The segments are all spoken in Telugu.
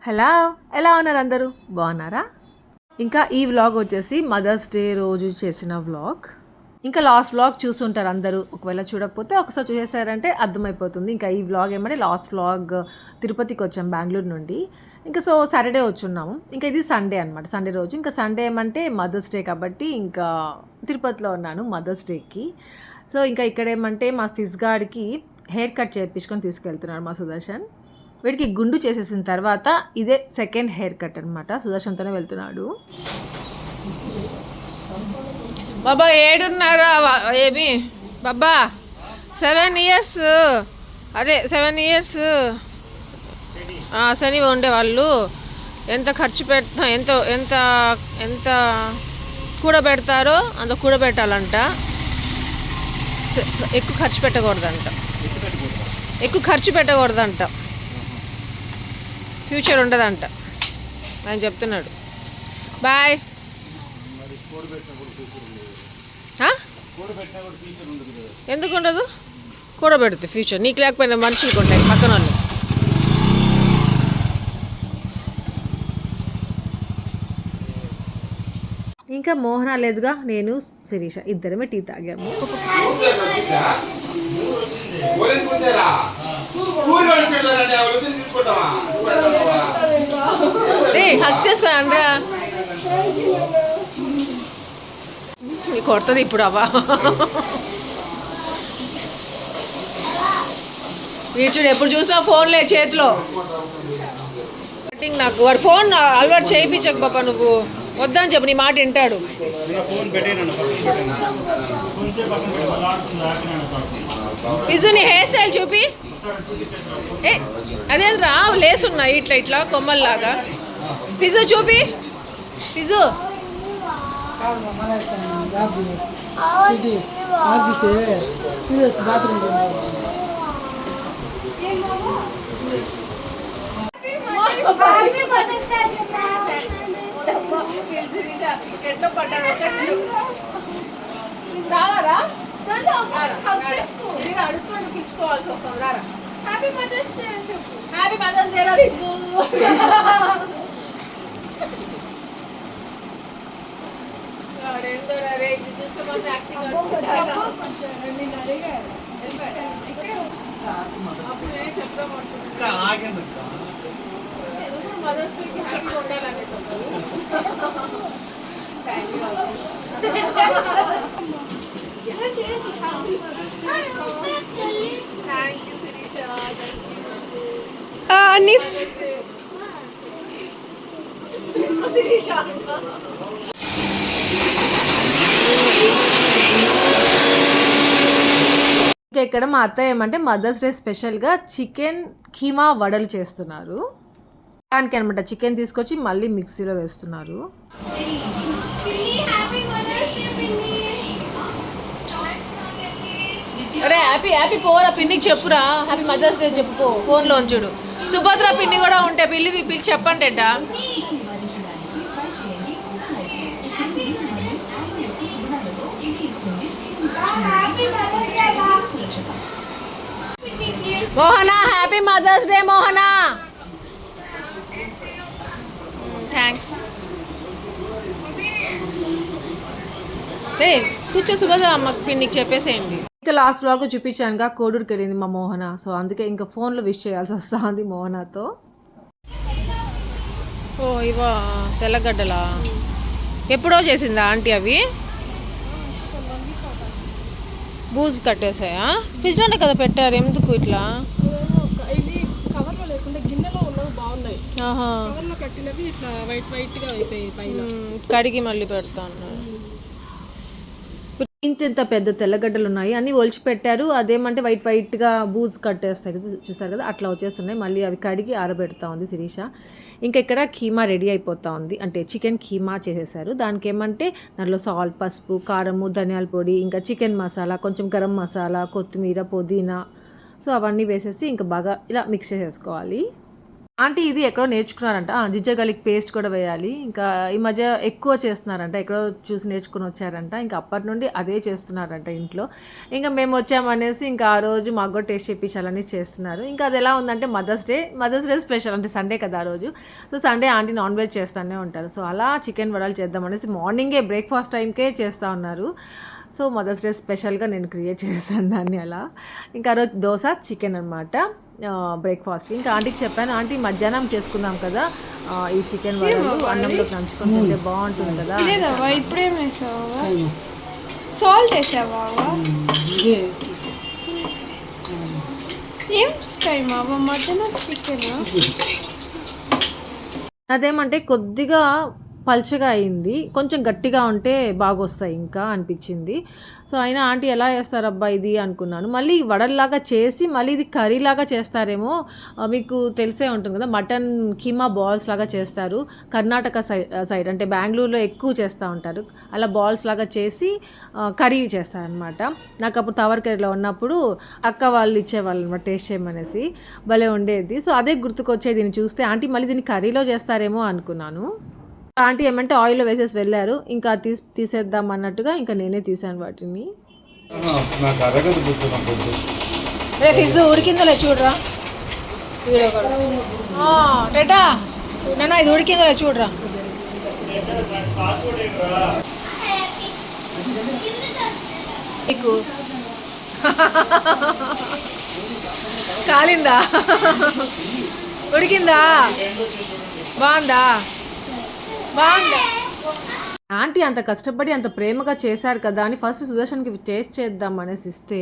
హలో, ఎలా ఉన్నారు అందరూ? బాగున్నారా? ఇంకా ఈ వ్లాగ్ వచ్చేసి మదర్స్ డే రోజు చేసిన వ్లాగ్. ఇంకా లాస్ట్ వ్లాగ్ చూసుంటారు అందరూ. ఒకవేళ చూడకపోతే ఒకసారి చూసేసారంటే అర్థమైపోతుంది. ఇంకా ఈ వ్లాగ్ ఏమంటే లాస్ట్ వ్లాగ్ తిరుపతికి వచ్చాం బెంగళూరు నుండి. ఇంకా సో సాటర్డే వచ్చున్నాము. ఇంకా ఇది సండే అనమాట, సండే రోజు. ఇంకా సండే ఏమంటే మదర్స్ డే కాబట్టి ఇంకా తిరుపతిలో ఉన్నాను మదర్స్ డేకి. సో ఇంకా ఇక్కడ ఏమంటే మా ఫిజ్ గార్డ్కి హెయిర్ కట్ చేయించుకొని తీసుకెళ్తున్నాడు మా సుదర్శన్. వీడికి గుండు చేసేసిన తర్వాత ఇదే సెకండ్ హెయిర్ కట్ అనమాట. సుదర్శన్తోనే వెళ్తున్నాడు. బాబా 7.5 ఏమి బాబా 7 years, అదే 7 years శని ఉండేవాళ్ళు ఎంత ఖర్చు పెడతా ఎంత ఎంత ఎంత కూడబెడతారో అంత కూడబెట్టాలంట. ఎక్కువ ఖర్చు పెట్టకూడదంట, ఫ్యూచర్ ఉండదంట అని చెప్తున్నాడు. బాయ్. ఎందుకు ఉండదు? కూడబెడితే ఫ్యూచర్ నీకు లేకపోయినా మనుషులకు ఉంటాయి పక్కన వాళ్ళు. ఇంకా మోహన లేదుగా, నేను శిరీష ఇద్దరమే టీ తాగాము. హక్ చేసుకో అండ్రా, కొడుతుంది ఇప్పుడు అవ్వ. వీడు ఎప్పుడు చూసినా ఫోన్లే చేతిలో. నాకు వాడు ఫోన్ అలవాటు చేయించకు బాబా, నువ్వు వద్దని చెప్పు, నీ మాట వింటాడు. ఫిజు నీ హెయిర్ స్టైల్ చూపి. అదేంద్రా లేసున్నాయి ఇట్లా ఇట్లా కొమ్మల్లాగా. ఫిజు చూపి. ఫిజు రారా అడుగుతుంటే పిలుచుకోవాల్సి వస్తుంది. రారా హ్యాపీ మదర్స్ డే అని చెప్పు. హ్యాపీ మదర్స్ డే రా. ఏందో రే ఇది చూస్తే మాత్రం యాక్టింగ్ అప్పుడు నేను చెప్తామంటున్నాను. మదర్స్ డేకి హ్యాపీగా ఉండాలనే థ్యాంక్ యూ శిరీష. శిరీష ఇంకా ఇక్కడ మా అత్తయ్య ఏమంటే మదర్స్ డే స్పెషల్గా చికెన్ కీమా వడలు చేస్తున్నారు. దానికి అనమాట చికెన్ తీసుకొచ్చి మళ్ళీ మిక్సీలో వేస్తున్నారు. అరే హ్యాపీ హ్యాపీ పోరా పిన్నికి చెప్పురా, హ్యాపీ మదర్స్ డే చెప్పు ఫోన్లో ఉంచుడు. సుభద్ర పిన్ని కూడా ఉంటే పిల్లి చెప్పండి ఎట్టా. Mohana happy mother's day Mohana. Thanks. కూర్చో సుభద్ర అమ్మకి పిన్నికి చెప్పేసేయండి. ఇంకా లాస్ట్ వ్లాగ్ చూపించానుగా కోడూరుకి వెళ్ళింది మా మోహన. సో అందుకే ఇంకా ఫోన్లో విష్ చేయాల్సి వస్తుంది మోహనతో. ఓ ఇవా తెల్లగడ్డలా ఎప్పుడో చేసిందా ఆంటీ? అవి బూజు కట్టేసాయా? ఫ్రిడ్జ్లోనే కదా పెట్టారు, ఎందుకు ఇట్లా? కడిగి మళ్ళీ పెడతా అన్నారు. ఇంత పెద్ద తెల్లగడ్డలు ఉన్నాయి, అన్నీ ఒలిచి పెట్టారు. అదేమంటే వైట్గా బూజు కట్టేస్తాయి కదా, చూసారు కదా, అట్లా వచ్చేస్తున్నాయి. మళ్ళీ అవి కడిగి ఆరబెడతా ఉంది శిరీష. ఇంకా ఇక్కడ కీమా రెడీ అయిపోతూ ఉంది, అంటే చికెన్ కీమా చేసేసారు. దానికి ఏమంటే దాంట్లో సాల్ట్, పసుపు, కారము, ధనియాల పొడి, ఇంకా చికెన్ మసాలా, కొంచెం గరం మసాలా, కొత్తిమీర, పుదీనా, సో అవన్నీ వేసేసి ఇంకా బాగా ఇలా మిక్స్ చేసేసుకోవాలి. ఆంటీ ఇది ఎక్కడో నేర్చుకున్నారంట. జింజర్ గార్లిక్ పేస్ట్ కూడా వేయాలి. ఇంకా ఈ మధ్య ఎక్కువ చేస్తున్నారంట. ఎక్కడో చూసి నేర్చుకొని వచ్చారంట. ఇంకా అప్పటి నుండి అదే చేస్తున్నారంట ఇంట్లో. ఇంకా మేము వచ్చామనేసి ఇంకా ఆ రోజు మాకు కూడా టేస్ట్ చేయించాలని చేస్తున్నారు. ఇంకా అది ఎలా ఉందంటే మదర్స్ డే స్పెషల్ అంటే సండే కదా ఆ రోజు. So Sunday aunty non veg చేస్తూనే ఉంటారు. సో అలా చికెన్ వడలు చేద్దామనేసి మార్నింగే బ్రేక్ఫాస్ట్ టైంకే చేస్తూ ఉన్నారు. సో మదర్స్ డే స్పెషల్గా నేను క్రియేట్ చేశాను దాన్ని అలా. ఇంకా ఆ రోజు దోశ చికెన్ అనమాట బ్రేక్ఫాస్ట్. ఇంకా ఆంటీకి చెప్పాను, ఆంటీ మధ్యాహ్నం చేసుకుందాం కదా ఈ చికెన్ వడలు అన్నంలోకి నంచుకొని తింటే బాగుంటుంది కదా. ఇప్పుడేం వేసావా? సాల్ట్ వేసావా? ఏం టైం అవ్వ మటన్ చికెన్ అదేమంటే కొద్దిగా పల్చగా అయింది, కొంచెం గట్టిగా ఉంటే బాగొస్తాయి ఇంకా అనిపించింది. సో అయినా ఆంటీ ఎలా చేస్తారబ్బా ఇది అనుకున్నాను. మళ్ళీ వడల్లాగా చేసి మళ్ళీ ఇది కర్రీలాగా చేస్తారేమో. మీకు తెలిసే ఉంటుంది కదా, మటన్ కీమా బాల్స్ లాగా చేస్తారు కర్ణాటక సైడ్ అంటే బెంగళూరులో ఎక్కువ చేస్తూ ఉంటారు. అలా బాల్స్ లాగా చేసి కర్రీ చేస్తారనమాట. నాకు అప్పుడు తవరకర్రీలో ఉన్నప్పుడు అక్క వాళ్ళు ఇచ్చేవాళ్ళు అనమాట టేస్ట్ చేయమనేసి, భలే ఉండేది. సో అదే గుర్తుకొచ్చేది దీన్ని చూస్తే. ఆంటీ మళ్ళీ దీన్ని కర్రీలో చేస్తారేమో అనుకున్నాను. ఆంటీ ఏమంటే ఆయిల్లో వేసేసి వెళ్ళారు. ఇంకా తీసేద్దాం అన్నట్టుగా ఇంకా నేనే తీసాను వాటిని. రే ఫిజ్ ఉడికిందో లేదు చూడరా వీడియో రెడ్డా నాన్న ఇది ఉడికిందో లేదు చూడరా. నీకు కాలిందా? ఉడికిందా? బాగుందా? ఆంటీ అంత కష్టపడి అంత ప్రేమగా చేశారు కదా అని ఫస్ట్ సుదర్శన్కి టేస్ట్ చేద్దాం అనేసి ఇస్తే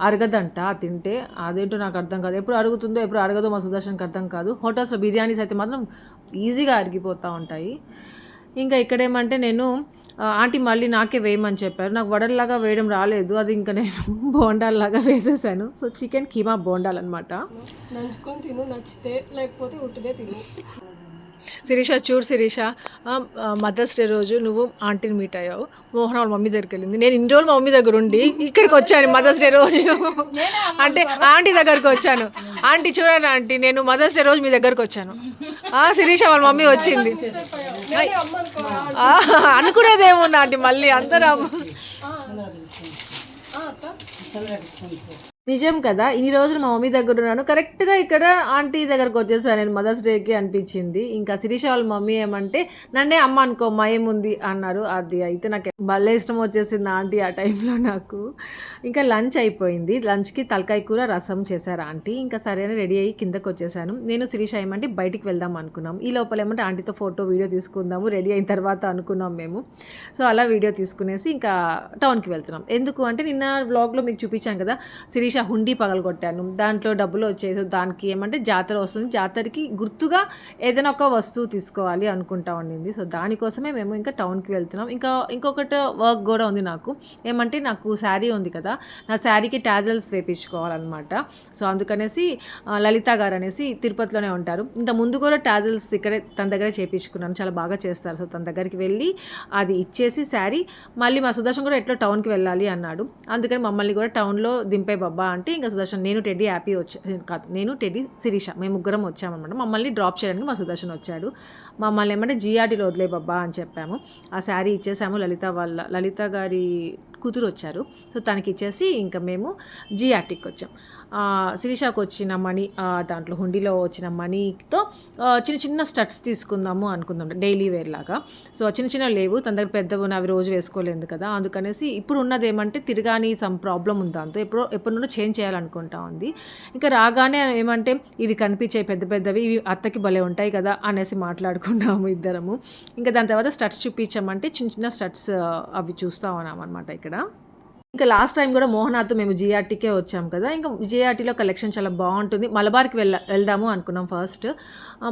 అరగదంట తింటే. అదేంటో నాకు అర్థం కాదు. ఎప్పుడు అరుగుతుందో ఎప్పుడు అరగదో మా సుదర్శన్కి అర్థం కాదు. హోటల్స్లో బిర్యానీస్ అయితే మాత్రం ఈజీగా అరిగిపోతూ ఉంటాయి. ఇంకా ఇక్కడేమంటే నేను ఆంటీ మళ్ళీ నాకే వేయమని చెప్పారు. నాకు వడల్లాగా వేయడం రాలేదు, అది ఇంకా నేను బోండాల్లాగా వేసేసాను. సో చికెన్ కీమా బోండాలన్నమాట. నంచుకొని తిను, నచ్చితే, లేకపోతే ఉట్టిదే తిను. శిరీష చూడు శిరీష, మదర్స్ డే రోజు నువ్వు ఆంటీని మీట్ అయ్యావు, మోహన్ వాళ్ళ మమ్మీ దగ్గరికి వెళ్ళింది. నేను ఇన్ని రోజులు మా మమ్మీ దగ్గర ఉండి ఇక్కడికి వచ్చాను మదర్స్ డే రోజు. అంటే ఆంటీ దగ్గరికి వచ్చాను. ఆంటీ చూడండి ఆంటీ, నేను మదర్స్ డే రోజు మీ దగ్గరకు వచ్చాను. శిరీష వాళ్ళ మమ్మీ వచ్చింది. అనుకునేదేముంది ఆంటీ, మళ్ళీ అందరూ నిజం కదా. ఇన్ని రోజులు మా మమ్మీ దగ్గర ఉన్నాను, కరెక్ట్గా ఇక్కడ ఆంటీ దగ్గరకు వచ్చేసాను నేను మదర్స్ డేకి అనిపించింది. ఇంకా శిరీష వాళ్ళ మమ్మీ ఏమంటే నన్నే అమ్మ అనుకోమ్మా ఏముంది అన్నారు. అది అయితే నాకు భలే ఇష్టం వచ్చేసింది ఆంటీ ఆ టైంలో నాకు. ఇంకా లంచ్ అయిపోయింది. లంచ్కి తలకాయ కూర రసం చేశారు ఆంటీ. ఇంకా సరే అని రెడీ అయ్యి కిందకు వచ్చేసాను. నేను శిరీష ఏమంటే బయటికి వెళ్దాం అనుకున్నాం. ఈ లోపల ఏమంటే ఆంటీతో ఫోటో వీడియో తీసుకుందాము రెడీ అయిన తర్వాత అనుకున్నాం మేము. సో అలా వీడియో తీసుకునేసి ఇంకా టౌన్కి వెళ్తున్నాం. ఎందుకు అంటే నిన్న వ్లాగ్లో మీకు చూపించాను కదా, శిరీష హుండీ పగలగొట్టాను, దాంట్లో డబ్బులు వచ్చేసి దానికి ఏమంటే జాతర వస్తుంది, జాతరకి గుర్తుగా ఏదైనా ఒక వస్తువు తీసుకోవాలి అనుకుంటా ఉండింది. సో దానికోసమే మేము ఇంకా టౌన్కి వెళ్తున్నాం. ఇంకొకటి వర్క్ కూడా ఉంది నాకు. ఏమంటే నాకు శారీ ఉంది కదా, నా శారీకి టాజల్స్ వేయించుకోవాలన్నమాట. సో అందుకనేసి లలిత గారు అనేసి తిరుపతిలోనే ఉంటారు. ఇంత ముందు కూడా టాజల్స్ ఇక్కడే తన దగ్గరే చేయించుకున్నాను, చాలా బాగా చేస్తారు. సో తన దగ్గరికి వెళ్ళి అది ఇచ్చేసి శారీ మళ్ళీ మా సుదర్శన్ కూడా ఎట్లా టౌన్కి వెళ్ళాలి అన్నాడు. అందుకని మమ్మల్ని కూడా టౌన్లో దింపే బాబా అంటే ఇంకా సుదర్శన్, నేను టెడ్డీ హ్యాపీ కాదు నేను టెడ్డీ శిరీష మేము ముగ్గురం వచ్చామన్నమాట. మమ్మల్ని డ్రాప్ చేయడానికి మా సుదర్శన్ వచ్చాడు. మమ్మల్ని ఏమంటే జిఆర్టీలో వదిలే బాబా అని చెప్పాము. ఆ శారీ ఇచ్చేసాము. లలిత గారి కూతురు వచ్చారు. సో తనకి ఇచ్చేసి ఇంకా మేము జిఆర్టీకి వచ్చాం. శిరీషకు వచ్చిన మనీ, దాంట్లో హుండీలో వచ్చిన మనీతో చిన్న చిన్న స్టడ్స్ తీసుకుందాము అనుకుందాం డైలీ వేర్ లాగా. సో చిన్న చిన్న లేవు తన దగ్గర, పెద్దవి అవి రోజు వేసుకోలేదు కదా, అందుకనేసి ఇప్పుడు ఉన్నది ఏమంటే తిరగాని సమ్ ప్రాబ్లం ఉంది, దాంతో ఎప్పటి నుండో చేంజ్ చేయాలనుకుంటా ఉంది. ఇంకా రాగానే ఏమంటే ఇవి కనిపించే పెద్ద పెద్దవి, ఇవి అత్తకి భలే ఉంటాయి కదా అనేసి మాట్లాడుకున్నాము ఇద్దరము. ఇంకా దాని తర్వాత స్టడ్స్ చూపించామంటే చిన్న చిన్న స్టడ్స్ అవి చూస్తూ ఉన్నాం అనమాట ఇక్కడ. ఇంకా లాస్ట్ టైం కూడా మోహనాతో మేము జిఆర్టీకే వచ్చాం కదా, ఇంకా జిఆర్టీలో కలెక్షన్ చాలా బాగుంటుంది. మలబార్కి వెళ్దాము అనుకున్నాం ఫస్ట్.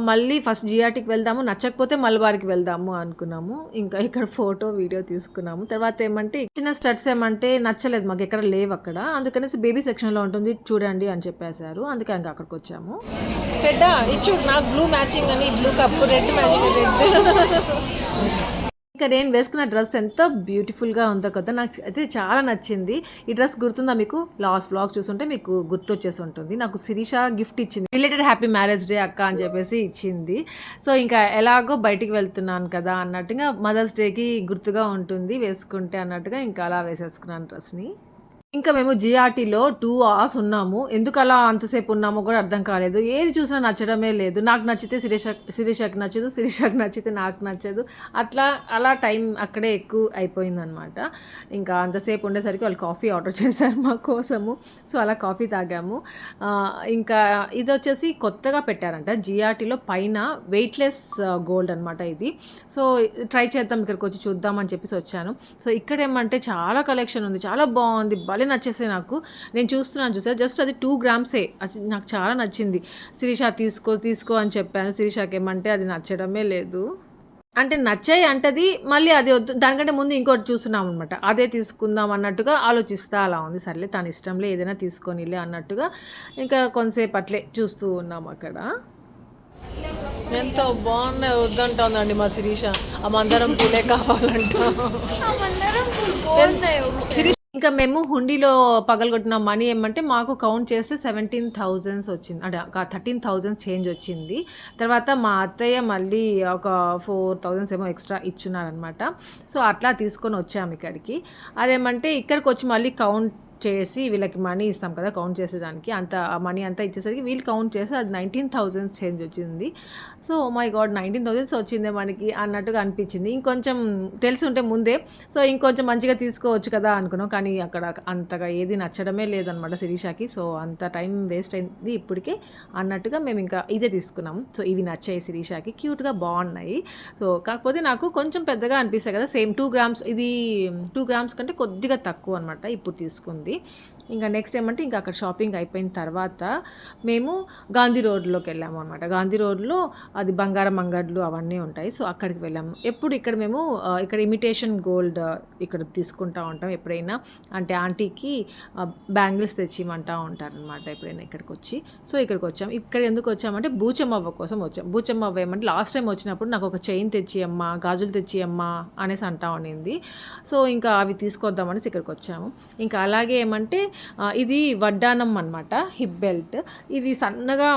మళ్ళీ ఫస్ట్ జిఆర్టీకి వెళ్దాము, నచ్చకపోతే మలబార్కి వెళ్దాము అనుకున్నాము. ఇంకా ఇక్కడ ఫోటో వీడియో తీసుకున్నాము. తర్వాత ఏమంటే చిన్న స్టడ్స్ ఏమంటే నచ్చలేదు మాకు, ఎక్కడ లేవు అక్కడ, అందుకనేసి బేబీ సెక్షన్లో ఉంటుంది చూడండి అని చెప్పేశారు. అందుకే ఇంకా అక్కడికి వచ్చాము. నాకు బ్లూ మ్యాచింగ్ అని blue cup, red matching red. ఇంకా నేను వేసుకున్న డ్రెస్ ఎంత బ్యూటిఫుల్గా ఉందో కదా, నాకు అయితే చాలా నచ్చింది. ఈ డ్రెస్ గుర్తుందా మీకు? లాస్ట్ వ్లాగ్ చూస్తుంటే మీకు గుర్తొచ్చేసి ఉంటుంది. నాకు శిరీష గిఫ్ట్ ఇచ్చింది, రిలేటెడ్ హ్యాపీ మ్యారేజ్ డే అక్క అని చెప్పేసి ఇచ్చింది. సో ఇంకా ఎలాగో బయటికి వెళ్తున్నాను కదా అన్నట్టుగా మదర్స్ డేకి గుర్తుగా ఉంటుంది వేసుకుంటే అన్నట్టుగా ఇంకా అలా వేసేసుకున్నాను డ్రెస్ని. ఇంకా మేము జిఆర్టీలో 2 hours ఉన్నాము. ఎందుకు అలా అంతసేపు ఉన్నామో కూడా అర్థం కాలేదు. ఏది చూసినా నచ్చడమే లేదు. నాకు నచ్చితే శిరీషకి నచ్చదు, శిరీషకి నచ్చితే నాకు నచ్చదు. అలా టైం అక్కడే ఎక్కువ అయిపోయిందనమాట. ఇంకా అంతసేపు ఉండేసరికి వాళ్ళు కాఫీ ఆర్డర్ చేశారు మా కోసము. సో అలా కాఫీ తాగాము. ఇంకా ఇది వచ్చేసి కొత్తగా పెట్టారంట జిఆర్టీలో, పైన వెయిట్లెస్ గోల్డ్ అనమాట ఇది. సో ట్రై చేద్దాం, ఇక్కడికి వచ్చి చూద్దామని చెప్పేసి వచ్చాను. సో ఇక్కడ ఏమంటే చాలా కలెక్షన్ ఉంది, చాలా బాగుంది, భలే నచ్చేసాయి నాకు. నేను చూస్తున్నాను చూసా, జస్ట్ అది 2 grams నాకు చాలా నచ్చింది. శిరీష తీసుకో అని చెప్పాను. శిరీషకి ఏమంటే అది నచ్చడమే లేదు. అంటే నచ్చాయి అంటది, మళ్ళీ అది వద్దు, దానికంటే ముందు ఇంకోటి చూస్తున్నాం అనమాట, అదే తీసుకుందాం అన్నట్టుగా ఆలోచిస్తా అలా ఉంది. సర్లే తన ఇష్టంలో ఏదైనా తీసుకొనిలే అన్నట్టుగా ఇంకా కొంతసేపు అట్లే చూస్తూ ఉన్నాం అక్కడ. ఎంత బాగున్నాయి, వద్దంటుందండి మా శిరీష. ఆ మందరం పూలే కావాలంట. శిరీష ఇంకా మేము హుండీలో పగలగొట్టిన మనీ ఏమంటే మాకు కౌంట్ చేస్తే 17,000 వచ్చింది, అంటే 13,000 చేంజ్ వచ్చింది. తర్వాత మా అత్తయ్య మళ్ళీ ఒక 4,000 ఏమో ఎక్స్ట్రా ఇచ్చున్నారనమాట. సో అట్లా తీసుకొని వచ్చాము ఇక్కడికి. అదేమంటే ఇక్కడికి వచ్చి మళ్ళీ కౌంట్ చేసి వీళ్ళకి మనీ ఇస్తాం కదా కౌంట్ చేసేదానికి, అంత మనీ అంతా ఇచ్చేసరికి వీళ్ళు కౌంట్ చేసి అది 19,000 చేంజ్ వచ్చింది. సో మై గాడ్ 19,000 వచ్చిందే మనకి అన్నట్టుగా అనిపించింది. ఇంకొంచెం తెలిసి ఉంటే ముందే సో ఇంకొంచెం మంచిగా తీసుకోవచ్చు కదా అనుకున్నాం, కానీ అక్కడ అంతగా ఏది నచ్చడమే లేదనమాట శిరీషకి. సో అంత టైం వేస్ట్ అయింది ఇప్పటికే అన్నట్టుగా మేము ఇంకా ఇదే తీసుకున్నాము. సో ఇవి నచ్చాయి శిరీషకి, క్యూట్గా బాగున్నాయి. సో కాకపోతే నాకు కొంచెం పెద్దగా అనిపిస్తాయి కదా, సేమ్ 2 grams, ఇది 2 grams కంటే కొద్దిగా తక్కువ అనమాట ఇప్పుడు తీసుకుంది. ఇంకా నెక్స్ట్ ఏమంటే ఇంకా అక్కడ షాపింగ్ అయిపోయిన తర్వాత మేము గాంధీ రోడ్లోకి వెళ్ళాము అనమాట. గాంధీ రోడ్లో అది బంగారం అంగడ్లు అవన్నీ ఉంటాయి. సో అక్కడికి వెళ్ళాము. ఎప్పుడు ఇక్కడ మేము ఇక్కడ ఇమిటేషన్ గోల్డ్ ఇక్కడ తీసుకుంటూ ఉంటాం ఎప్పుడైనా, అంటే ఆంటీకి బ్యాంగిల్స్ తెచ్చిమంటూ ఉంటారనమాట ఎప్పుడైనా ఇక్కడికి వచ్చి. సో ఇక్కడికి వచ్చాము. ఇక్కడ ఎందుకు వచ్చామంటే బూచమ్మవ్వ కోసం వచ్చాం. బూచమ్మవ్వ ఏమంటే లాస్ట్ టైం వచ్చినప్పుడు నాకు ఒక చైన్ తెచ్చి అమ్మా, గాజులు తెచ్చి అమ్మా అనేసి అంటా ఉండింది. సో ఇంకా అవి తీసుకొద్దామనేసి ఇక్కడికి వచ్చాము. ఇంకా అలాగే ఏమంటే ఇది వడ్డానం అనమాట, హిప్ బెల్ట్. ఇది సన్నగా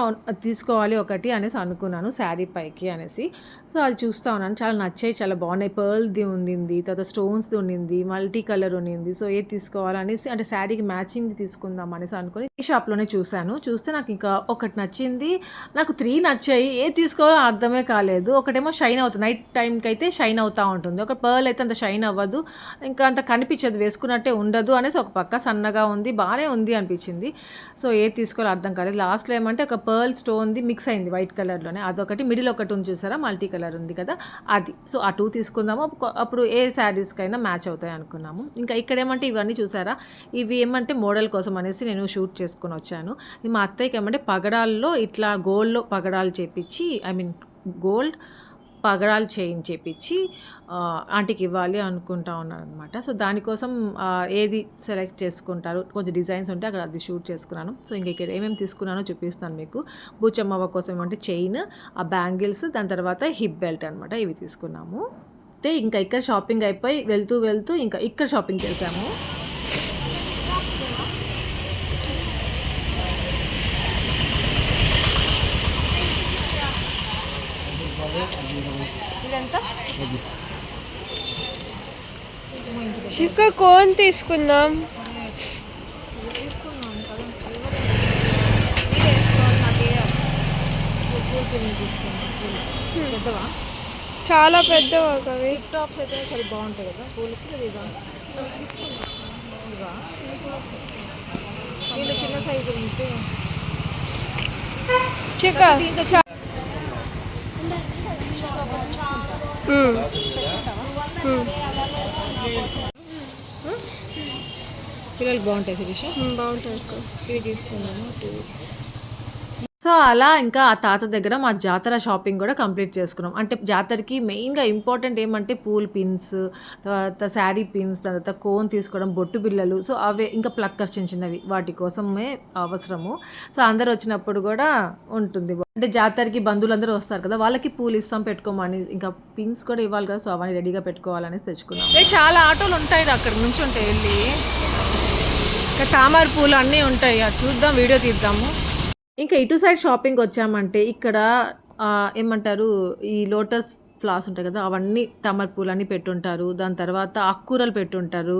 తీసుకోవాలి ఒకటి అనేసి అనుకున్నాను శారీ పైకి అనేసి. సో అది చూస్తూ ఉన్నాను, చాలా నచ్చాయి, చాలా బాగున్నాయి. పర్ల్ది ఉండింది, తర్వాత స్టోన్స్ది ఉండింది, మల్టీ కలర్ ఉండింది. సో ఏది తీసుకోవాలనేసి, అంటే శారీకి మ్యాచింగ్ తీసుకుందాం అనేసి అనుకుని ఈ షాప్లోనే చూస్తే నాకు ఇంకా ఒకటి నచ్చింది. నాకు 3 నచ్చాయి, ఏది తీసుకోవాలో అర్థమే కాలేదు. ఒకటేమో షైన్ అవుతుంది, నైట్ టైంకి అయితే షైన్ అవుతూ ఉంటుంది. ఒక పర్ల్ అయితే అంత షైన్ అవ్వదు, ఇంకా అంత కనిపించదు, వేసుకున్నట్టే ఉండదు అనేసి ఒక పక్క సన్నగా ఉంది, బాగానే ఉంది అనిపించింది. సో ఏది తీసుకోవాలో అర్థం కాలేదు. లాస్ట్లో ఏమంటే ఒక పర్ల్ స్టోన్ది మిక్స్ అయింది వైట్ కలర్లోనే, అదొకటి, మిడిల్ ఒకటి ఉంది చూసారా మల్టీ కలర్ ఉంది కదా అది. సో ఆ 2 తీసుకుందాము, అప్పుడు ఏ శారీస్కైనా మ్యాచ్ అవుతాయి అనుకున్నాము. ఇంకా ఇక్కడ ఏమంటే ఇవన్నీ చూసారా, ఇవి ఏమంటే మోడల్ కోసం అనేసి నేను షూట్ చేసుకొని వచ్చాను. మా అత్తయ్యకి ఏమంటే పగడాల్లో ఇట్లా గోల్డ్లో పగడాలు చేపించి, గోల్డ్ పగడాలు చేయించేపించి ఆంటీకి ఇవ్వాలి అనుకుంటా ఉన్నారనమాట. సో దానికోసం ఏది సెలెక్ట్ చేసుకుంటారు, కొంచెం డిజైన్స్ ఉంటే అక్కడ అది షూట్ చేసుకున్నాను. సో ఇంక ఇక్కడ ఏమేమి తీసుకున్నానో చూపిస్తాను మీకు. బూచమ్మవ్వ కోసం ఏమంటే చైన్, ఆ బ్యాంగిల్స్, దాని తర్వాత హిప్ బెల్ట్ అనమాట, ఇవి తీసుకున్నాము. అయితే ఇంకా ఇక్కడ షాపింగ్ అయిపోయి వెళ్తూ ఇంకా ఇక్కడ షాపింగ్ చేసాము. చిక్క కోన్ తీసుకుందాం. చాలా పెద్దవా అవి, టాప్స్ అయితే చాలా బాగుంటాయి కదా పూలకి. దీనిలో చిన్న సైజు ఉంటే చిక్క పిల్లలకి బాగుంటాయి శిరీష, బాగుంటాయి. ఇవి తీసుకున్నాము 2. సో అలా ఇంకా ఆ తాత దగ్గర మా జాతర షాపింగ్ కూడా కంప్లీట్ చేసుకున్నాం. అంటే జాతరకి మెయిన్‌గా ఇంపార్టెంట్ ఏమంటే పూల్ పిన్స్, తర్వాత శారీ పిన్స్, తర్వాత కోన్ తీసుకోవడం, బొట్టు బిళ్ళలు. సో అవే ఇంకా ప్లక్కర్స్ చిన్న చిన్నవి వాటి కోసమే అవసరము. సో అందరూ వచ్చినప్పుడు కూడా ఉంటుంది. అంటే జాతరకి బంధువులందరూ వస్తారు కదా, వాళ్ళకి పూలు ఇస్తాం పెట్టుకోమని, ఇంకా పిన్స్ కూడా ఇవ్వాలి కదా, సో అవన్నీ రెడీగా పెట్టుకోవాలనేసి తెచ్చుకున్నాం. చాలా ఆటోలు ఉంటాయి అక్కడ నుంచి ఉంటాయి వెళ్ళి, ఇంకా తామర పూలు అన్నీ ఉంటాయి. అది చూద్దాం, వీడియో తీద్దాము. ఇంకా ఇటు సైడ్ షాపింగ్ వచ్చామంటే ఇక్కడ ఏమంటారు, ఈ లోటస్ ఫ్లవర్స్ ఉంటాయి కదా, అవన్నీ తామర పూలన్నీ పెట్టుంటారు. దాని తర్వాత ఆకుకూరలు పెట్టుంటారు.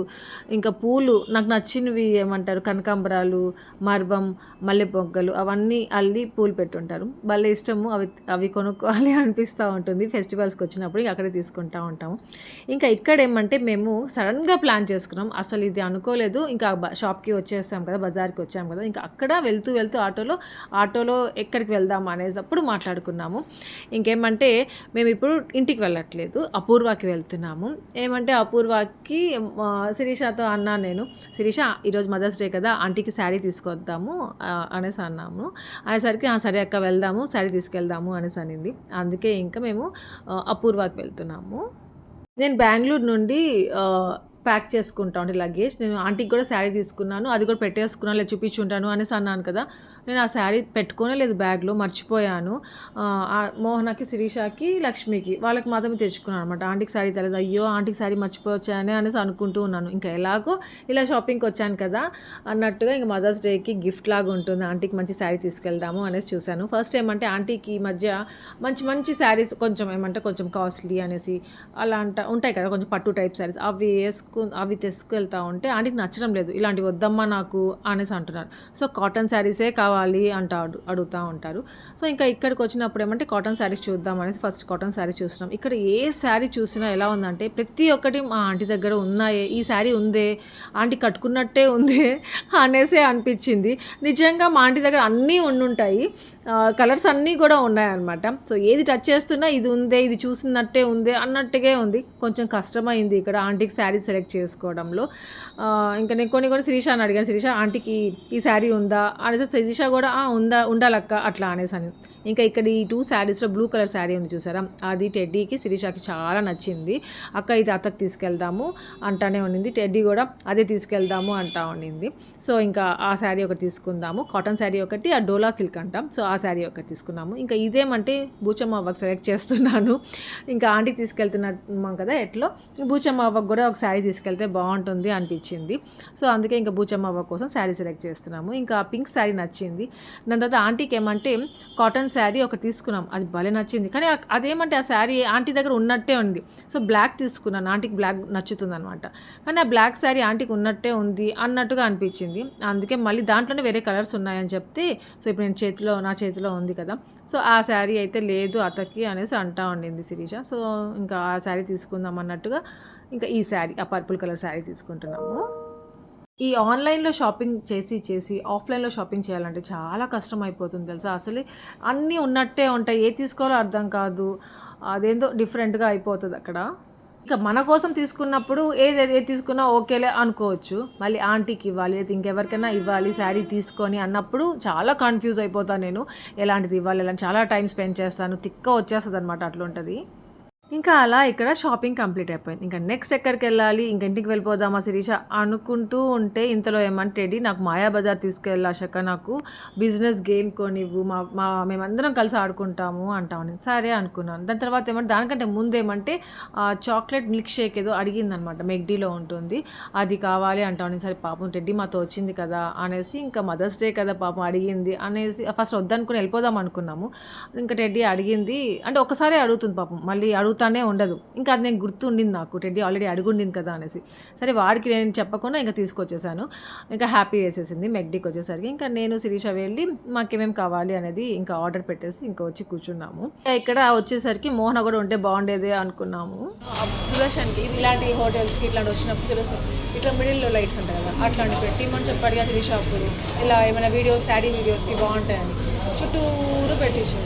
ఇంకా పూలు నాకు నచ్చినవి ఏమంటారు, కనకాంబరాలు, మర్వం, మల్లె పొగ్గలు అవన్నీ అల్లి పూలు పెట్టుంటారు. భలే ఇష్టము, అవి కొనుక్కోవాలి అనిపిస్తూ ఉంటుంది. ఫెస్టివల్స్కి వచ్చినప్పుడు అక్కడే తీసుకుంటూ ఉంటాము. ఇంకా ఇక్కడ ఏమంటే మేము సడన్గా ప్లాన్ చేసుకున్నాం, అసలు ఇది అనుకోలేదు. ఇంకా షాప్కి వచ్చేస్తాం కదా, బజార్కి వచ్చాం కదా, ఇంకా అక్కడ వెళ్తూ ఆటోలో ఎక్కడికి వెళ్దాం అనేటప్పుడు మాట్లాడుకున్నాము. ఇంకేమంటే మేము ఇప్పుడు ఇంటికి వెళ్ళట్లేదు, అపూర్వకి వెళ్తున్నాము. ఏమంటే అపూర్వకి శిరీషతో అన్నాను నేను, శిరీష ఈరోజు మదర్స్ డే కదా, ఆంటీకి శారీ తీసుకొద్దాము అనేసి అన్నాము. అనేసరికి సరే అక్క వెళ్దాము, శారీ తీసుకెళ్దాము అనేసి అనింది. అందుకే ఇంకా మేము అపూర్వకి వెళ్తున్నాము. నేను బెంగళూరు నుండి ప్యాక్ చేసుకుంటా ఉంటే లగేజ్, నేను ఆంటీకి కూడా శారీ తీసుకున్నాను, అది కూడా పెట్టేసుకున్నాను, లేదు చూపించుంటాను అనేసి అన్నాను కదా. నేను ఆ శారీ పెట్టుకోనే లేదు, బ్యాగ్లో మర్చిపోయాను. మోహనకి, శిరీషకి, లక్ష్మికి వాళ్ళకి మాత్రమే తెచ్చుకున్నాను అనమాట. ఆంటీకి శారీ తెలియదు, అయ్యో ఆంటీకి శారీ మర్చిపోవచ్చానే అనేసి అనుకుంటూ ఉన్నాను. ఇంకా ఎలాగో ఇలా షాపింగ్కి వచ్చాను కదా అన్నట్టుగా ఇంకా మదర్స్ డేకి గిఫ్ట్ లాగా ఉంటుంది, ఆంటీకి మంచి శారీ తీసుకెళ్దాము అనేసి చూశాను. ఫస్ట్ ఏమంటే ఆంటీకి ఈ మధ్య మంచి మంచి శారీస్ కొంచెం ఏమంటే కొంచెం కాస్ట్లీ అనేసి అలా ఉంటాయి కదా, కొంచెం పట్టు టైప్ శారీస్, అవి తీసుకెళ్తా ఉంటే ఆంటీకి నచ్చడం లేదు, ఇలాంటివి వద్దమ్మా నాకు అనేసి అంటున్నారు. సో కాటన్ శారీసే కావాలి అడుగుతూ ఉంటారు. సో ఇంకా ఇక్కడికి వచ్చినప్పుడు ఏమంటే కాటన్ శారీస్ చూద్దాం అనేసి ఫస్ట్ కాటన్ శారీస్ చూస్తున్నాం. ఇక్కడ ఏ శారీ చూసినా ఎలా ఉందంటే ప్రతి ఒక్కటి మా ఆంటీ దగ్గర ఉన్నాయే, ఈ శారీ ఉందే, ఆంటీ కట్టుకున్నట్టే ఉందే అనేసి అనిపించింది. నిజంగా మా ఆంటీ దగ్గర అన్నీ ఉండుంటాయి, కలర్స్ అన్నీ కూడా ఉన్నాయన్నమాట. సో ఏది టచ్ చేస్తున్నా ఇది ఉందే, ఇది చూసినట్టే ఉందే అన్నట్టుగా ఉంది. కొంచెం కష్టమైంది ఇక్కడ ఆంటీకి శారీ సెలెక్ట్ చేసుకోవడంలో. ఇంకా నేను కొన్ని శిరీష అని అడిగాను, శిరీష ఆంటీకి ఈ శారీ ఉందా అనేసి, శిరీష కూడా ఉండాలక్క అట్లా అనేసాను. ఇంకా ఇక్కడ ఈ 2 శారీస్లో బ్లూ కలర్ శారీ ఉంది చూసారా, అది టెడ్డీకి, శిరీషకి చాలా నచ్చింది. అక్క ఇది అత్తకు తీసుకెళ్దాము అంటానే ఉండింది, టెడ్డీ కూడా అదే తీసుకెళ్దాము అంటా ఉండింది. సో ఇంకా ఆ శారీ ఒకటి తీసుకుందాము, కాటన్ శారీ ఒకటి, ఆ డోలా సిల్క్ అంటాం, సో ఆ శారీ ఒకటి తీసుకున్నాము. ఇంకా ఇదేమంటే బూచమ్మ అవ్వకు సెలెక్ట్ చేస్తున్నాను, ఇంకా ఆంటీకి తీసుకెళ్తున్నాం కదా ఎట్లో, బూచమ్మ అవ్వకు కూడా ఒక శారీ తీసుకెళ్తే బాగుంటుంది అనిపించింది. సో అందుకే ఇంకా బూచమ్మ అవ్వ కోసం శారీ సెలెక్ట్ చేస్తున్నాము. ఇంకా పింక్ శారీ నచ్చింది. దాని తర్వాత ఆంటీకి ఏమంటే కాటన్ శారీ ఒకటి తీసుకున్నాం, అది భలే నచ్చింది. కానీ అదేమంటే ఆ శారీ ఆంటీ దగ్గర ఉన్నట్టే ఉంది. సో బ్లాక్ తీసుకున్నాను, ఆంటీకి బ్లాక్ నచ్చుతుంది అనమాట. కానీ ఆ బ్లాక్ శారీ ఆంటీకి ఉన్నట్టే ఉంది అన్నట్టుగా అనిపించింది. అందుకే మళ్ళీ దాంట్లోనే వేరే కలర్స్ ఉన్నాయని చెప్తే, సో ఇప్పుడు నా చేతిలో ఉంది కదా, సో ఆ శారీ అయితే లేదు అతకి అనేసి అంటా ఉండింది శిరీష. సో ఇంకా ఆ శారీ తీసుకుందాం అన్నట్టుగా ఇంకా ఈ శారీ, ఆ పర్పుల్ కలర్ శారీ తీసుకుంటున్నాము. ఈ ఆన్లైన్లో షాపింగ్ చేసి ఆఫ్లైన్లో షాపింగ్ చేయాలంటే చాలా కష్టం అయిపోతుంది తెలుసా. అసలు అన్నీ ఉన్నట్టే ఉంటాయి, ఏది తీసుకోవాలో అర్థం కాదు, అదేందో డిఫరెంట్గా అయిపోతుంది అక్కడ. ఇంకా మన కోసం తీసుకున్నప్పుడు ఏది తీసుకున్నా ఓకేలే అనుకోవచ్చు, మళ్ళీ ఆంటీకి ఇవ్వాలి లేదా ఇంకెవరికైనా ఇవ్వాలి శారీ తీసుకొని అన్నప్పుడు చాలా కన్ఫ్యూజ్ అయిపోతాను నేను, ఎలాంటిది ఇవ్వాలి, చాలా టైం స్పెండ్ చేస్తాను, తిక్క వచ్చేస్తుంది అనమాట, అట్లుంటుంది. ఇంకా అలా ఇక్కడ షాపింగ్ కంప్లీట్ అయిపోయింది. ఇంకా నెక్స్ట్ ఎక్కడికి వెళ్ళాలి, ఇంక ఇంటికి వెళ్ళిపోదామా శిరీష అనుకుంటూ ఉంటే ఇంతలో ఏమంటే నాకు మాయాబజార్ తీసుకెళ్ళాక నాకు బిజినెస్ గేమ్ కొనివ్వు, మేమందరం కలిసి ఆడుకుంటాము అంటామని. సరే అనుకున్నాను. దాని తర్వాత ఏమంటే దానికంటే ముందేమంటే చాక్లెట్ మిల్క్ షేక్ ఏదో అడిగిందనమాట, మెగ్డీలో ఉంటుంది, అది కావాలి అంటామని. సరే పాపం టెడ్డీ మాతో వచ్చింది కదా అనేసి, ఇంకా మదర్స్ డే కదా పాపం అడిగింది అనేసి ఫస్ట్ వద్దనుకుని వెళ్ళిపోదాం అనుకున్నాము. ఇంకా టెడ్డీ అడిగింది అంటే ఒకసారి అడుగుతుంది పాపం, మళ్ళీ అడుగుతానే ఉండదు. ఇంకా అది నేను గుర్తుండింది నాకు, టెడ్డీ ఆల్రెడీ అడుగుండింది కదా అనేసి. సరే వాడికి నేను చెప్పకుండా ఇంకా తీసుకొచ్చేసాను. ఇంకా హ్యాపీ వేసేసింది మెగ్డీకి వచ్చేసరికి. ఇంకా నేను శిరీష వెళ్ళి మాకేమేమి కావాలి అనేది ఇంకా ఆర్డర్ పెట్టేసి ఇంకా వచ్చి కూర్చున్నాము. ఇక్కడ వచ్చేసరికి మోహన కూడా ఉంటే బాగుండేదే అనుకున్నాము. సుదర్శన్కి ఇలాంటి హోటల్స్కి ఇట్లాంటి వచ్చినప్పుడు తెలుస్తుంది, ఇట్లా మిడిల్లో లైట్స్ ఉంటాయి కదా, అట్లాంటి పెట్టి మనం చెప్పాడు కదా శిరీష అప్పుడు, ఇలా ఏమైనా వీడియోస్ శారీ వీడియోస్కి బాగుంటాయని చుట్టూరు పెట్టేసాడు.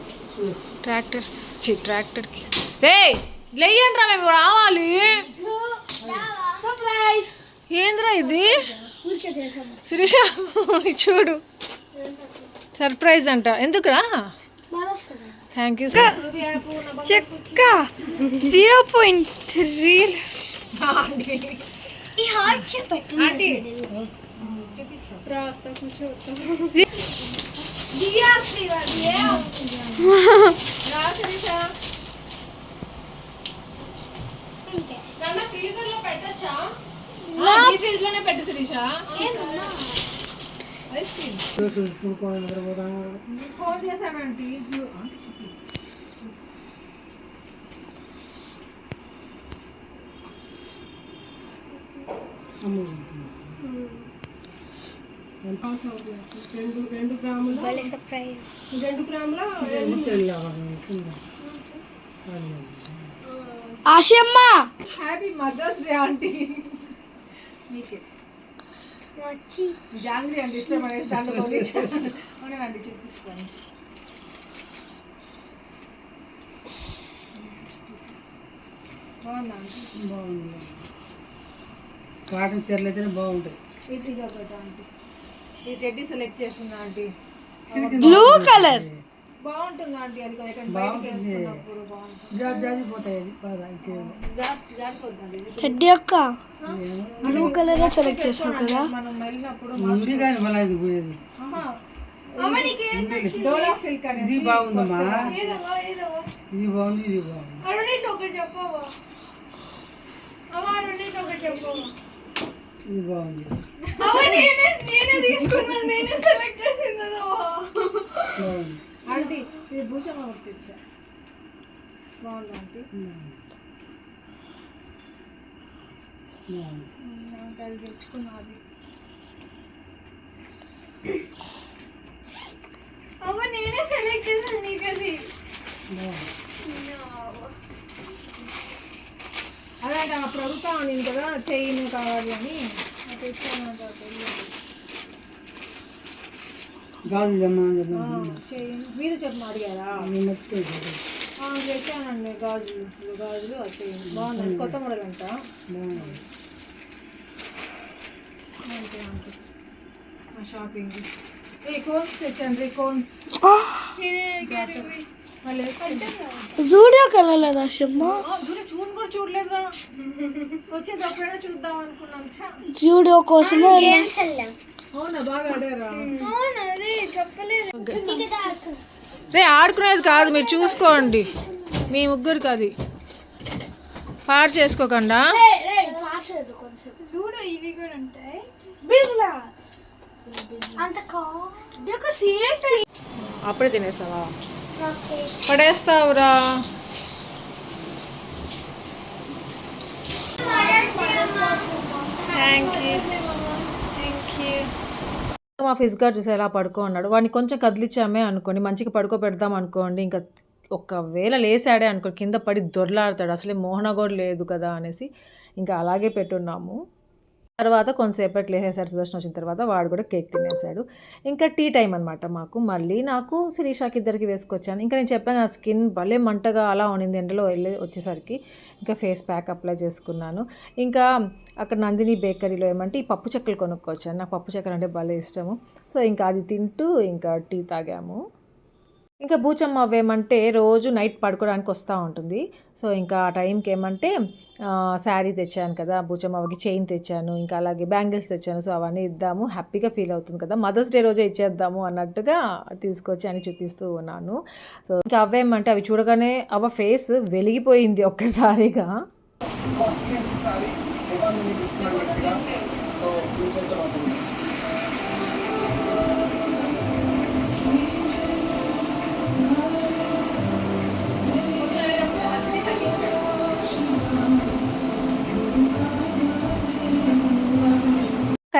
ట్రాక్టర్కి రే లేయండ్రా మేము రావాలి. ఏంద్రా ఇది శిరీష చూడు సర్ప్రైజ్ అంట. ఎందుకురా? Thank you. చెక్క 0.3. ఫ్రీజర్ లో పెట్టచ్చా? ఫ్రీజ్ లోనే పెట్టు శిరీష. ఐస్ క్రీమ్ ఫోన్ చేశానంటే రెండు గ్రాముల 2 గ్రాముల Ashamma happy mother's day aunty. మీకే జాంగ్రీ అంటే ఇష్టం అనేసి దాంట్లో అవునండి చూపిస్తాను. బాగుందా ఆంటీ? బాగుంది. కాటన్ చీరలు అయితేనే బాగుంటాయి. ఇదిగా కదా ఆంటీ, ఈ టెడ్డీ సెలెక్ట్ చేస్తున్నా ఆంటీ. బ్లూ కలర్ బాగుంటుంది ఆంటీ. అది కొంచెం బయటకి వేసుకున్నప్పుడు బాగుంటుంది. జారిపోతాయి అది బాగా జారిపోద్దండి. టెడ్డీ యొక్క బ్లూ కలర్ సెలెక్ట్ చేసాం కదా. మనం వెళ్ళినప్పుడు ఉంది కానీ మళ్ళీ ఇది పోయేది. డోలా సిల్క్ అనేది ఇది బాగుందమ్మా. ఇది బాగుంది, ఇది బాగుంది. ఇది బాగుంది. బాగుంది. ఆంటీ ఇది భూషమ్మ తెచ్చా. బాగుంది ఆంటీ. నాకు అది తెచ్చుకున్నది. నేనే సెలెక్ట్ చేశాను నీకు అది. అదే అప్పుడు అడుగుతా నేను కదా చైన్ కావాలి అని తెచ్చాను. చైన్ మీరు చెప్పిన అడిగారా? తెచ్చానండి గాజులు. గాజులు చైన్ బాగుందండి. కొత్త మోడల్ అంట. షాపింగ్ కోన్స్ తెచ్చండి. కోన్స్ జూడియో కలర్ లేదా ఆశమ్మ? చూడు కూడా చూడలేదురా. వచ్చేటప్పుడైనా చూద్దాం అనుకున్నాం. జూడియో కోసమే అవునా? బాగా ఆడారా? రే ఆడుకునేది కాదు, మీరు చూసుకోండి. మీ ముగ్గురికి అది పాడు చేసుకోకుండా. ఇవి కూడా ఉంటాయి. అప్పుడే తినేసావా? పడేస్తావురా. మా ఫిజ్ గారు చూసి ఎలా పడుకో ఉన్నాడు. వాడిని కొంచెం కదిలిచ్చామే అనుకోండి, మంచిగా పడుకో పెడదాం అనుకోండి, ఇంకా ఒకవేళ లేసాడే అనుకో కింద పడి దొర్లాడతాడు. అసలే మోహన కూడా లేదు కదా అనేసి ఇంకా అలాగే పెట్టున్నాము. తర్వాత కొంతసేపటి లేసేసాడు. సుదర్శన్ వచ్చిన తర్వాత వాడు కూడా కేక్ తినేసాడు. ఇంకా టీ టైం అనమాట మాకు. మళ్ళీ నాకు శిరీషాకి ఇద్దరికి వేసుకొచ్చాను. ఇంకా నేను చెప్పాను నా స్కిన్ భలే మంటగా అలా ఉండింది ఎండలో వెళ్ళి వచ్చేసరికి. ఇంకా ఫేస్ ప్యాక్ అప్లై చేసుకున్నాను. ఇంకా అక్కడ నందిని బేకరీలో ఏమంటే ఈ పప్పు చెక్కలు కొనుక్కొచ్చాను. నాకు పప్పు చెక్కలు అంటే భలే ఇష్టము. సో ఇంకా అది తింటూ ఇంకా టీ తాగాము. ఇంకా బూచమ్మ అవేమంటే రోజు నైట్ పడుకోవడానికి వస్తూ ఉంటుంది. సో ఇంకా ఆ టైంకి ఏమంటే శారీ తెచ్చాను కదా, బూచమ్మకి చైన్ తెచ్చాను, ఇంకా అలాగే బ్యాంగిల్స్ తెచ్చాను. సో అవన్నీ ఇద్దాము, హ్యాపీగా ఫీల్ అవుతుంది కదా, మదర్స్ డే రోజే ఇచ్చేద్దాము అన్నట్టుగా తీసుకొచ్చి అని చూపిస్తూ ఉన్నాను. సో ఇంకా అవేమంటే అవి చూడగానే అవ ఫేస్ వెలిగిపోయింది ఒక్కసారిగా.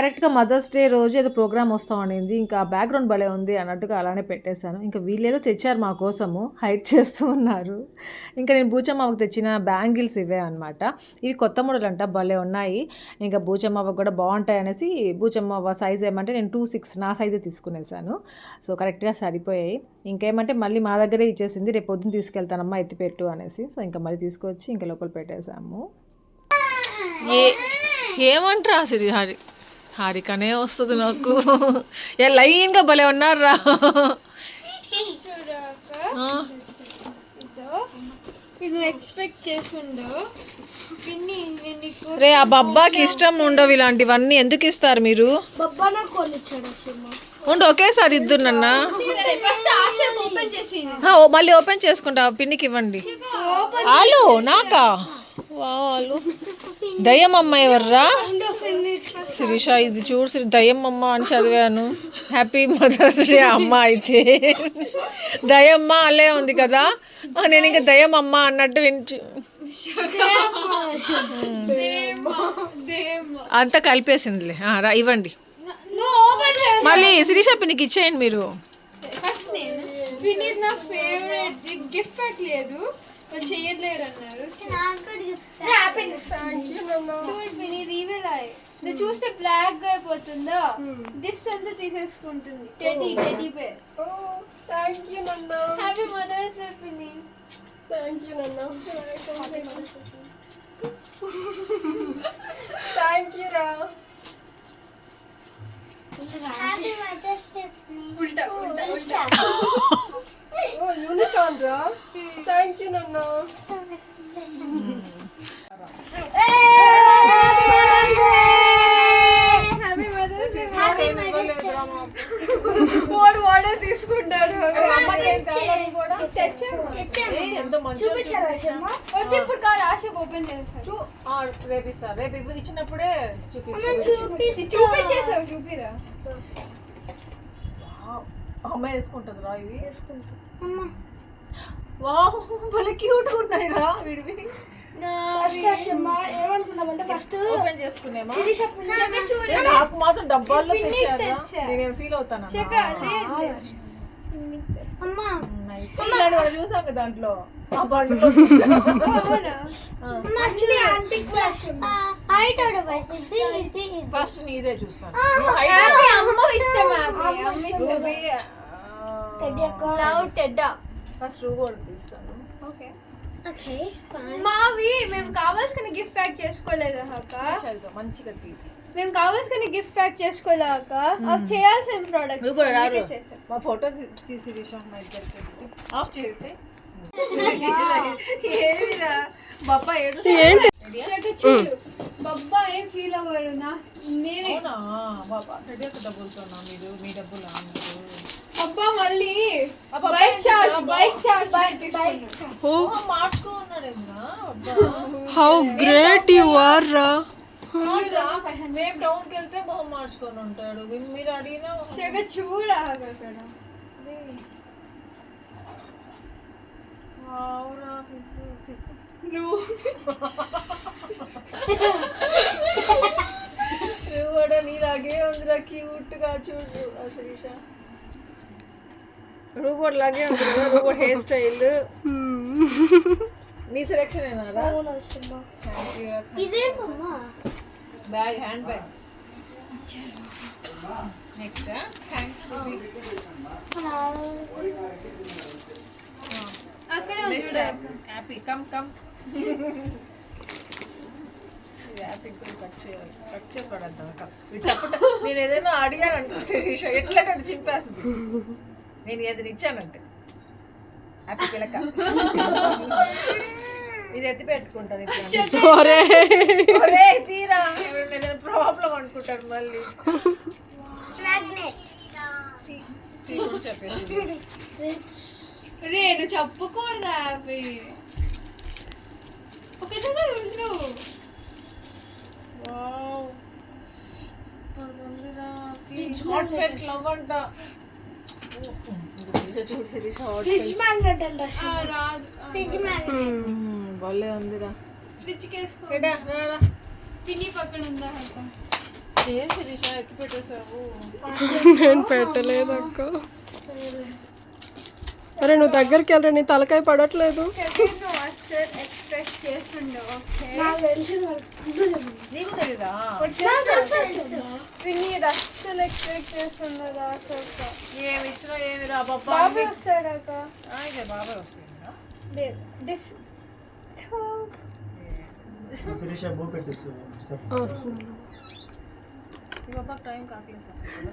కరెక్ట్గా మదర్స్ డే రోజు ఏదో ప్రోగ్రామ్ వస్తూ ఉండింది, ఇంకా బ్యాక్గ్రౌండ్ భలే ఉంది అన్నట్టుగా అలానే పెట్టేశాను. ఇంకా వీళ్ళేదో తెచ్చారు మా కోసము, హైడ్ చేస్తూ ఉన్నారు. ఇంకా నేను బూచమ్మకి తెచ్చిన బ్యాంగిల్స్ ఇవే అనమాట. ఇవి కొత్త మోడల్ అంట, భలే ఉన్నాయి. ఇంకా బూచమ్మకి కూడా బాగుంటాయి అనేసి బూచమ్మ సైజ్ ఏమంటే నేను 2.6 నా సైజే తీసుకునేసాను. సో కరెక్ట్గా సరిపోయాయి. ఇంకేమంటే మళ్ళీ మా దగ్గరే ఇచ్చేసింది, రేపు పొద్దున్న తీసుకెళ్తానమ్మా ఎత్తిపెట్టు అనేసి. సో ఇంకా మళ్ళీ తీసుకొచ్చి ఇంకా లోపల పెట్టేశాము. ఏమంటారా సిరి హారికనే వస్తుంది నాకు. ఏ లైన్గా భలే ఉన్నారా. ఇది ఎక్స్పెక్ట్ చేసిండు రే ఆ బబ్బాకి ఇష్టం ఉండవు ఇలాంటివన్నీ, ఎందుకు ఇస్తారు మీరు? బబ్బా నాకు కొనిచ్చాడు ఉండు ఒకేసారి ఇద్దరు నన్న మళ్ళీ ఓపెన్ చేసుకుంటా, పిన్నికి ఇవ్వండి. ఆలు నాకా వాళ్ళు దయ్యమమ్మ ఎవర్రా? శిరీష ఇది చూడు, దయ్యమ్మమ్మ అని చదివాను. హ్యాపీ మదర్స్ డే అమ్మ. అయితే దయ్యమ్మ అలే ఉంది కదా, నేను ఇంకా దయ్యమమ్మ అన్నట్టు వినిచు అంతా కలిపేసిందిలే. రా ఇవ్వండి మళ్ళీ శిరీష పిన్నికి ఇచ్చేయండి మీరు. గిఫ్ట్ లేదు చేయలేరు అన్నారు. నువ్వు చూస్తే బ్లాక్ గా అయిపోతుందా, డిస్ అంతా తీసేసుకుంటుంది. Teddy bear. Happy mother's day పిన్ని. థ్యాంక్ యూ నాన్న. థ్యాంక్ యూ రా. హ్యాపీ మదర్స్ డే పిన్ని. ఉల్టా ఓ యూనికార్న్ రా. థ్యాంక్ యూ నాన్న. వాటర్ తీసుకుంటారు. ఇప్పుడు కాదు, ఆశకు ఓపెన్ చేస్తారు. రేపు ఇచ్చినప్పుడే చూపించేసావు. చూపిరా అమ్మ వేసుకుంటుంది రా, ఇవి వేసుకుంటా. వావ్ భలే క్యూట్గా ఉన్నాయి రా వీడివి. ఏమనుకున్నామంటే ఫస్ట్ ఓపెన్ చేసుకునేమా, నాకు మాత్రం డబ్బాల్లో తెచ్చారా, నేనేం ఫీల్ అవుతాను. చూసాం కదా దాంట్లో ఆ బండిలో ఫస్ట్ నీదే చూస్తాను. ఫస్ట్ రూ కూడా తీస్తాను. మావి మేము కావాల్సిన గిఫ్ట్ ప్యాక్ చేసుకోలేదు మంచిగా మేము కావాల్సిన గిఫ్ట్ ప్యాక్ చేసుకోలేక చేయాల్సిన ప్రోడక్ట్ మా ఫోటో తీసి ఆఫ్ చేసి బాబా బాబా ఏం ఫీల్ అవ్వడు. నేనే బాబా రెడీ ఒక డబ్బులతో మీరు మీ డబ్బులు అబ్బా మళ్ళీ హౌ గ్రేట్ యు ఆర్ రా. మేము టౌన్ కి వెళ్తే మొహం మార్చుకొని ఉంటాడు, మీరు అడిగినా చూడ కూడా నీలాగే ఉందిరా, క్యూట్ గా చూడు శిరీష. రూబోట్ లాగే ఉంది కదా, రూబోట్ హెయిర్ స్టైల్. నీ సెలెక్షన్ ఏనారా? Bag, hand bag. Next happy come come. Cut చేసుకోవడం నేను ఏదైనా అడిగాను అనుకో శిరీష ఎట్లా చింపేస్తుంది. నేను ఏదైనా ఇచ్చానంటే హ్యాపీ పిల్లక ఇది ఎత్తి పెట్టుకుంటాను. తీరా ఏదైనా ప్రాబ్లం అనుకుంటాను మళ్ళీ చెప్పేసి. నేను చెప్పుకోరా ఒక దగ్గర ఉండు. లవ్ అంట. భలే ఉందిరా. పిన్ని పక్కన ఉందా? ఏం శిరీష ఎత్తి పెట్టేసావు? నేను పెట్టలేదు అక్క. అరే నువ్వు దగ్గరికి వెళ్ళరా, నీ తలకాయ పడట్లేదు. ఎక్స్ప్రెస్ చేస్తుండే ఓకే నీకు తెలీదా? పిన్ని అస్సలు ఎక్స్పెక్ట్ చేస్తుండదా అసలు. ఏమి ఇచ్చినా ఏమి రా బాబా. బాబాయ్ వస్తాడక ఇదే బాబాయ్ వస్తుందా? దిస్ శిరీష బో పెట్టేస్తావు. ఈ బాబా టైం కాకలేసి వస్తుంది కదా.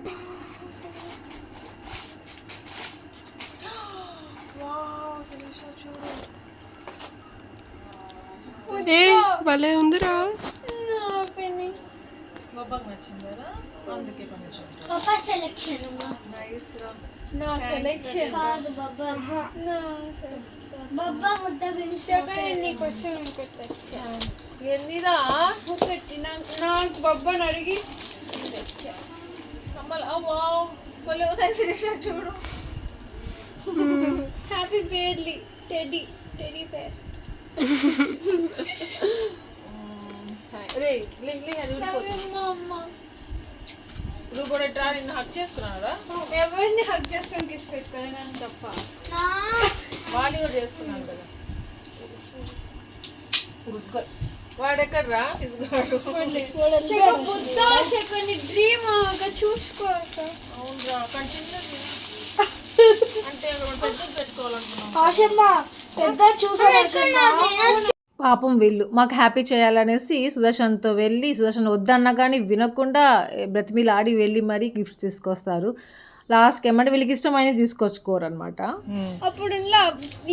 వావ్ శిరీష చూడు. ఏ భలే ఉందిరా. పిన్ని బాబాకి నచ్చిందా? అందుకే కొనేసాను. పాపా సెలెక్షన్ నైస్ రా. నా సెలెక్షన్ కాదు బాబా. బాబా ముద్ద నీకోసం ఇంకోటి తెచ్చా. ఎన్నిరా? ఒకటి నాకు బొబ్బని అడిగి తెచ్చా. కమ్మల్ వావ్ భలే ఉన్నాయి శిరీష చూడు. హ్యాపీ బేర్లీ టెడీ బేర్. రే లింగ్ అది అమ్మ నువ్వు కూడా ట్రా నిన్ను హక్ చేసుకున్నారా? ఎవరిని హక్ చేసుకొని కిస్ పెట్టుకోవాలి నన్ను తప్ప. వాళ్ళు కూడా చేసుకున్నాను కదా. వాడెక్కడ్రా ఇసుగాడు? బుద్ధ సెకండ్ డ్రీమ్ చూసుకోక. అవునరా కానీ చిన్నది అంటే పెద్దది పెట్టుకోవాలనుకున్నాం. పాపం వీళ్ళు మాకు హ్యాపీ చేయాలనేసి సుదర్శన్తో వెళ్ళి సుదర్శన్ వద్దన్నా కానీ వినకుండా బ్రతిమిలాడి వెళ్ళి మరీ గిఫ్ట్స్ తీసుకొస్తారు. లాస్ట్కి ఏమంటే వీళ్ళకి ఇష్టమైన తీసుకొచ్చుకోరు అనమాట. అప్పుడు ఇలా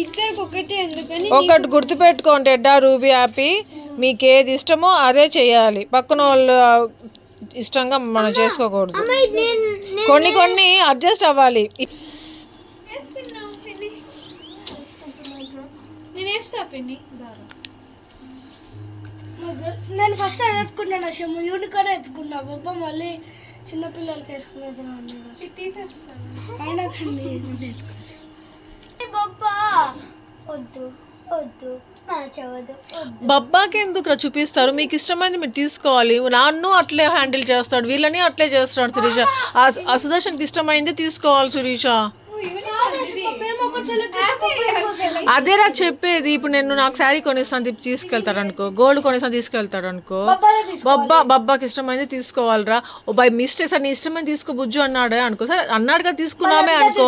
ఇద్దరికి ఒకటే ఎందుకని ఒకటి గుర్తుపెట్టుకోండి ఎడ్డా రూబీ హ్యాపీ, మీకు ఏది ఇష్టమో అదే చేయాలి. పక్కన వాళ్ళు ఇష్టంగా మనం చేసుకోకూడదు. కొన్ని కొన్ని అడ్జస్ట్ అవ్వాలి. వేసుకున్నాం పిన్ని. నేను వేస్తా పిన్ని. నేను ఫస్ట్ అది ఎత్తుకున్నాను అసలు యూనికాన్ ఎత్తుకున్నా బాబా. మళ్ళీ చిన్నపిల్లలకి వేసుకునేది ఇది తీసేస్తాను. అయినా బాబా వద్దు వద్దు చవద్దు. బబ్బాకి ఎందుకు చూపిస్తారు? మీకు ఇష్టమైనది మీరు తీసుకోవాలి. నాన్ను అట్లే హ్యాండిల్ చేస్తాడు, వీళ్ళని అట్లే చేస్తాడు శిరీష. ఆ సుదర్శన్కి ఇష్టమైంది తీసుకోవాలి శిరీష. అదేరా చెప్పేది. ఇప్పుడు నేను నాకు శారీ కొనిస్తాను తీసుకెళ్తాడు అనుకో, గోల్డ్ కొనిస్తాను తీసుకెళ్తాడు అనుకో, బబ్బాకి ఇష్టమైంది తీసుకోవాలిరా. ఓ బై మిస్టేక్ సార్ నీ ఇష్టమైంది తీసుకో బుజ్జు అన్నాడే అనుకో, సరే అన్నాడు కదా తీసుకున్నామే అనుకో,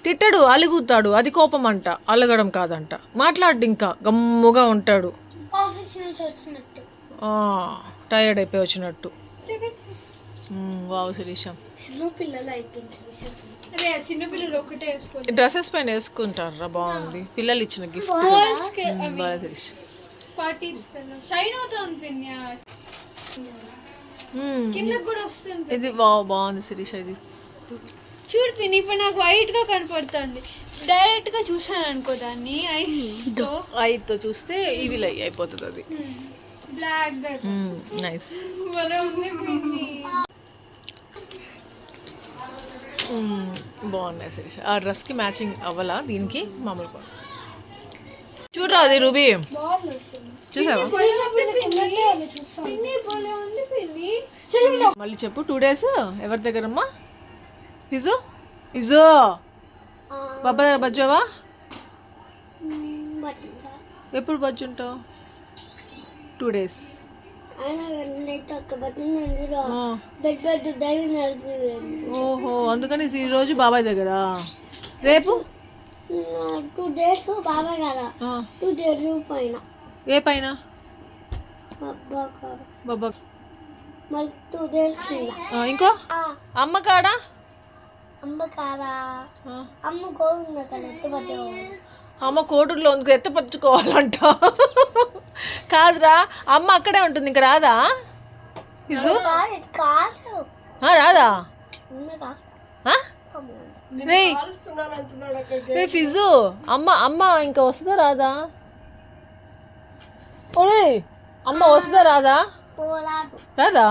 తిట్టడు, అలుగుతాడు. అది కోపం అంట, అలగడం కాదంట. మాట్లాడు ఇంకా గమ్ముగా ఉంటాడు, ఆఫీస్ నుంచి వచ్చినట్టు టైర్డ్ అయిపోయి వచ్చినట్టు. వావ్ శిరీష చిన్నపిల్లలు అయిపోయింది. అరే చిన్నపిల్లలు ఒకటే వేసుకోండి. డ్రెస్సెస్ పైన వేసుకుంటారా? బాగుంది, పిల్లలు ఇచ్చిన గిఫ్ట్. బాగా శిరీష పార్టీస్ షైన్ అవుతుంది పిన్ని. కింద కూడా వస్తుంది. ఇది బాగుంది శిరీష. ఇది చూడు పిన్ని ఇప్పుడు నాకు వైట్ గా కనపడుతుంది. డైరెక్ట్ గా చూసాను అనుకో దాన్ని ఐతో చూస్తే ఇవి లై అయిపోతుంది. అది బ్లాక్ నైస్ భలే ఉంది పిన్ని. బాగున్నాయి శిరీష. ఆ డ్రెస్కి మ్యాచింగ్ అవ్వాలా దీనికి? మామూలుగా చూడరా అది రూబీ చూసావా? పిన్ని భలే ఉంది పిన్ని. మళ్ళీ చెప్పు. 2 days ఎవరి దగ్గరమ్మా? ఇజో ఇజో బాబా దగ్గర బజ్జావా? ఎప్పుడు బజ్జు ఉంటావు? 2 days. ఓహో అందుకని ఈరోజు బాబాయ్ దగ్గర, రేపు 2 days బాబాయ్ గారా 2 days పైన. ఏ పైన? బాబా బాబా. మళ్ళీ 2 days ఇంకో అమ్మ కాడా? అమ్మ కారా అమ్మ కోరున్నా కదా ఎత్తుపట్టే. అమ్మ కోటూరులో ఉంది, ఎత్తపచ్చుకోవాలంట. కాదురా అమ్మ అక్కడే ఉంటుంది, ఇంకా రాదా? ఫిజు రాదా? రే ఫిజు అమ్మ ఇంకా వస్తుందా రాదా? ఓరే అమ్మ వస్తుందా రాదా? రాదా?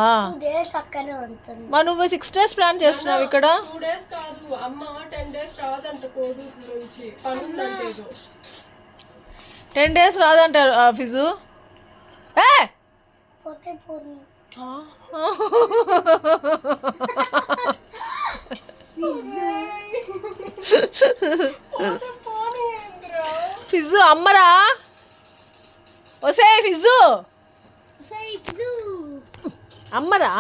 మరి నువ్వు 6 days ప్లాన్ చేస్తున్నావు ఇక్కడ. 2 days కాదు అమ్మ 10 days రాదంట కోడూరు నుంచి, పనుందంటే 10 days రాదంటారు ఫిజు. ఫిజు అమ్మరా, ఒసే ఫిజు అమ్మరా,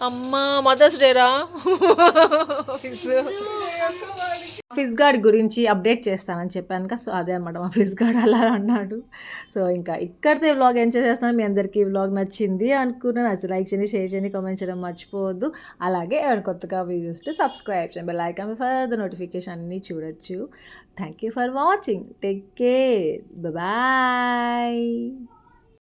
అమ్మ మదర్స్ డేరా. ఫిజ్ గార్డ్ గురించి అప్డేట్ చేస్తానని చెప్పాను కదా, సో అదే అనమాట మా ఫిజ్ గార్డ్ అలా అన్నాడు. సో ఇంకా ఇక్కడితో వ్లాగ్ ఎంజాయ్ చేస్తాను. మీ అందరికీ వ్లాగ్ నచ్చింది అనుకున్నాను. నచ్చి లైక్ చేయండి, షేర్ చేయండి, కామెంట్ చేయడం మర్చిపోవద్దు. అలాగే ఎవరైనా కొత్తగా వ్యూస్ సబ్స్క్రైబ్ చేయండి, bell icon for the notification అన్నీ చూడొచ్చు. Thank you for watching. Take care, bye.